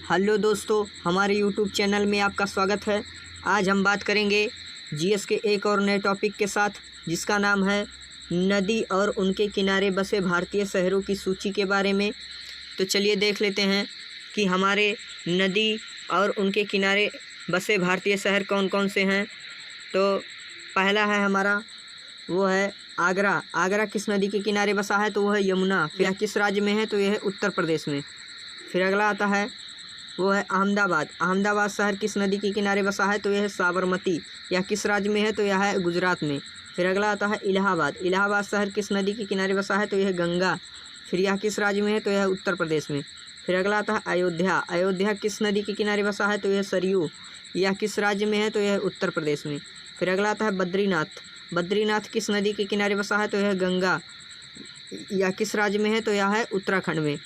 Hello दोस्तों, हमारे YouTube channel में आपका स्वागत है। आज हम बात करेंगे जीएस के एक और नए टॉपिक के साथ, जिसका नाम है नदी और उनके किनारे बसे भारतीय शहरों की सूची के बारे में। तो चलिए देख लेते हैं कि हमारे नदी और उनके किनारे बसे भारतीय शहर कौन कौन से हैं। तो पहला है हमारा, वो है आगरा। आगरा किस नदी के किनारे बसा है? तो वो है यमुना। फिर यह किस राज्य में है? तो यह है उत्तर प्रदेश में। फिर अगला आता है, वो है अहमदाबाद। अहमदाबाद शहर किस नदी के किनारे बसा है? तो यह है साबरमती। यह किस राज्य में है? तो यह है गुजरात में। फिर अगला आता है इलाहाबाद। इलाहाबाद शहर किस नदी के किनारे बसा है? तो यह है गंगा। फिर यह किस राज्य में है? तो यह है उत्तर प्रदेश में। फिर अगला आता है अयोध्या। अयोध्या किस नदी के किनारे बसा है? तो यह सरयू। यह किस राज्य में है? तो यह है उत्तर प्रदेश में। फिर अगला आता है बद्रीनाथ। बद्रीनाथ किस नदी के किनारे बसा है? तो यह है गंगा। यह किस राज्य में है? तो यह है उत्तराखंड में।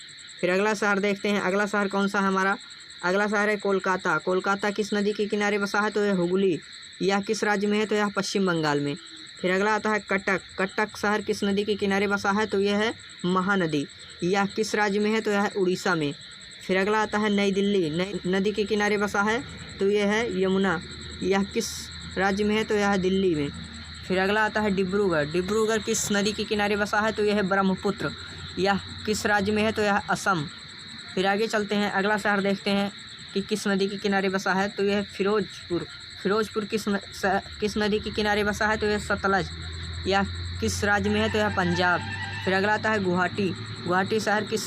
फिर अगला शहर देखते हैं। अगला शहर कौन सा है हमारा? अगला शहर है कोलकाता। कोलकाता किस नदी के किनारे बसा है? तो यह हुगली। यह किस राज्य में है? तो यह पश्चिम बंगाल में। फिर अगला आता है कटक। कटक शहर किस नदी के किनारे बसा है? तो यह है महानदी। यह किस राज्य में है? तो यह है उड़ीसा में। फिर अगला आता है नई दिल्ली। नई नदी के किनारे बसा है? तो यह है यमुना। यह किस राज्य में है? तो यह है दिल्ली में। फिर अगला आता है डिब्रूगढ़। डिब्रूगढ़ किस नदी के किनारे बसा है? तो यह है ब्रह्मपुत्र। यह किस राज्य में है? तो यह है असम। फिर आगे चलते हैं, अगला शहर देखते हैं कि किस नदी के किनारे बसा है। तो यह है फिरोजपुर। फिरोजपुर किस नदी के किनारे बसा है? तो यह सतलज। यह किस राज्य में है? तो यह पंजाब। फिर अगला आता है गुवाहाटी। गुवाहाटी शहर किस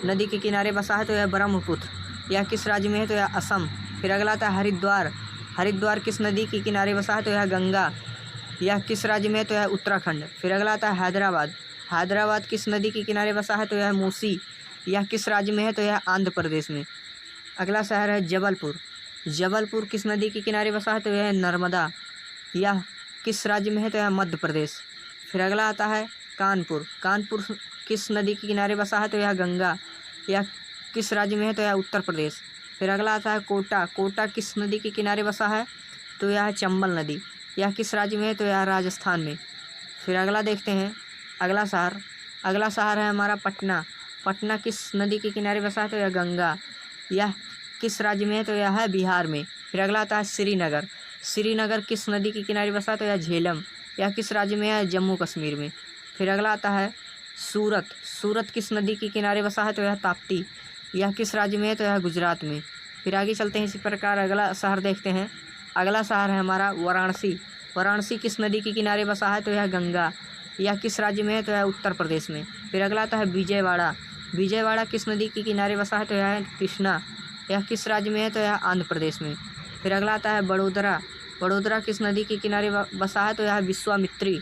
नदी के किनारे बसा है? तो यह ब्रह्मपुत्र। यह किस राज्य में है? तो यह असम। फिर अगला आता है हरिद्वार। हरिद्वार किस नदी के किनारे बसा है? तो यह गंगा। यह किस राज्य में है? तो यह उत्तराखंड। फिर अगला आता है हैदराबाद। हैदराबाद किस नदी के किनारे बसा है? तो यह मूसी। यह किस राज्य में है? तो यह आंध्र प्रदेश में। अगला शहर है जबलपुर। जबलपुर किस नदी के किनारे बसा है? तो यह नर्मदा। यह किस राज्य में है? तो यह मध्य प्रदेश। फिर अगला आता है कानपुर। कानपुर किस नदी के किनारे बसा है? तो यह गंगा। यह किस राज्य में है? तो यह उत्तर प्रदेश। फिर अगला आता है कोटा। कोटा किस नदी के किनारे बसा है? तो यह चंबल नदी। यह किस राज्य में है? तो यह राजस्थान में। फिर अगला देखते हैं, अगला शहर है हमारा पटना। पटना किस नदी के किनारे बसा है? तो यह गंगा। यह किस राज्य में है? तो यह है बिहार में। फिर अगला आता है श्रीनगर। श्रीनगर किस नदी के किनारे बसा है? तो यह झेलम। यह किस राज्य में है? जम्मू कश्मीर में। फिर अगला आता है सूरत। सूरत किस नदी के किनारे बसा है? तो यह ताप्ती। यह किस राज्य में है? तो यह गुजरात में। फिर आगे चलते हैं, इसी प्रकार अगला शहर देखते हैं। अगला शहर है हमारा वाराणसी। वाराणसी किस नदी के किनारे बसा है? तो यह गंगा। यह किस राज्य में है? तो यह उत्तर प्रदेश में। फिर अगला आता है विजयवाड़ा। विजयवाड़ा किस नदी के किनारे बसा है? तो यह है कृष्णा। यह किस राज्य में है? तो यह आंध्र प्रदेश में। फिर अगला आता है बड़ोदरा। बड़ोदरा किस नदी के किनारे बसा है? तो यह विश्वामित्री।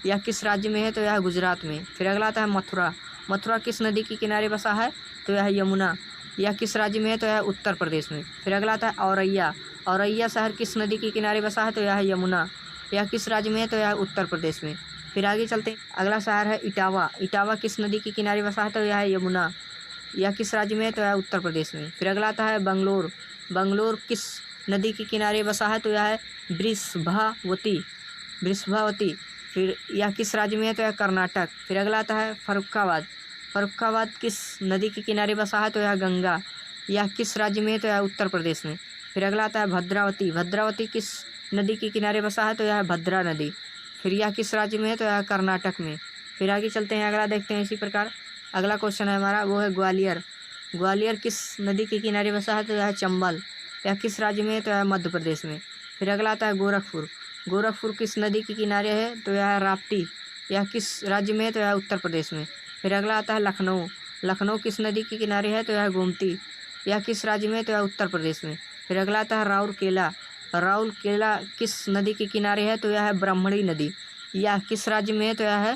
यह किस राज्य में है? तो यह गुजरात में। फिर अगला आता है मथुरा। मथुरा किस नदी के किनारे बसा है? तो यह यमुना। यह किस राज्य में है? तो यह उत्तर प्रदेश में। फिर अगला आता है औरैया। औरैया शहर किस नदी के किनारे बसा है? तो यह यमुना। यह किस राज्य में है? तो यह उत्तर प्रदेश में। फिर आगे चलते हैं, अगला शहर है इटावा। इटावा किस नदी के किनारे बसा है? तो यह है यमुना। यह किस राज्य में है? तो यह उत्तर प्रदेश में। फिर अगला आता है बंगलोर। बंगलोर किस नदी के किनारे बसा है? तो यह है वृषभावती। वृषभावती। फिर यह किस राज्य में है? तो यह कर्नाटक। फिर अगला आता है फर्रुखाबाद। फर्रुखाबाद किस नदी के किनारे बसा है? तो यह गंगा। यह किस राज्य में है? तो यह उत्तर प्रदेश में। फिर अगला आता है भद्रावती। भद्रावती किस नदी के किनारे बसा है? तो यह भद्रा नदी। फिर यह किस राज्य में है? तो यह कर्नाटक में। फिर आगे चलते हैं, अगला देखते हैं इसी प्रकार। अगला क्वेश्चन है हमारा, वो है ग्वालियर। ग्वालियर किस नदी के किनारे बसा है? तो यह चंबल। यह किस राज्य में है? तो यह मध्य प्रदेश में। फिर अगला आता है गोरखपुर। गोरखपुर किस नदी के किनारे है? तो यह राप्ती। यह किस राज्य में है? तो यह उत्तर प्रदेश में। फिर अगला आता है लखनऊ। लखनऊ किस नदी के किनारे है? तो यह गोमती। यह किस राज्य में है? तो यह उत्तर प्रदेश में। फिर अगला आता है राउरकेला। राउरकेला किस नदी के किनारे है? तो यह है ब्राह्मणी नदी। यह किस राज्य में है? तो यह है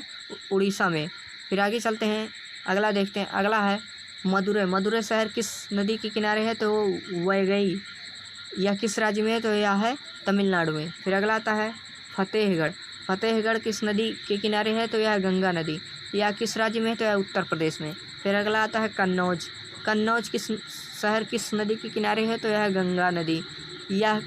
उड़ीसा में। फिर आगे चलते हैं, अगला देखते हैं। अगला है मदुरै। मदुरै शहर किस नदी के किनारे है? तो वैगई। यह किस राज्य में है? तो यह है तमिलनाडु में। फिर अगला आता है फतेहगढ़। फतेहगढ़ किस नदी के किनारे है? तो यह गंगा नदी। यह किस राज्य में है? तो यह उत्तर प्रदेश में। फिर अगला आता है कन्नौज। कन्नौज किस शहर किस नदी के किनारे है? तो यह गंगा नदी। यह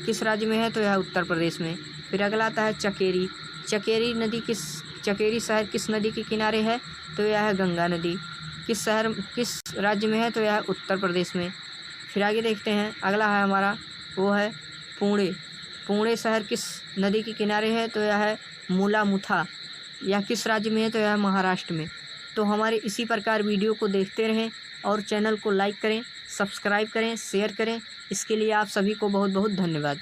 किस राज्य में है? तो यह उत्तर प्रदेश में। फिर अगला आता है चकेरी। चकेरी शहर किस नदी के किनारे है? तो यह है गंगा नदी। किस राज्य में है? तो यह उत्तर प्रदेश में। फिर आगे देखते हैं, अगला है हमारा, वो है पुणे। पुणे शहर किस नदी के किनारे है? तो यह है मुलामुथा। यह किस राज्य में है? तो यह महाराष्ट्र में। तो हमारे इसी प्रकार वीडियो को देखते रहें और चैनल को लाइक करें, सब्सक्राइब करें, शेयर करें। इसके लिए आप सभी को बहुत बहुत धन्यवाद।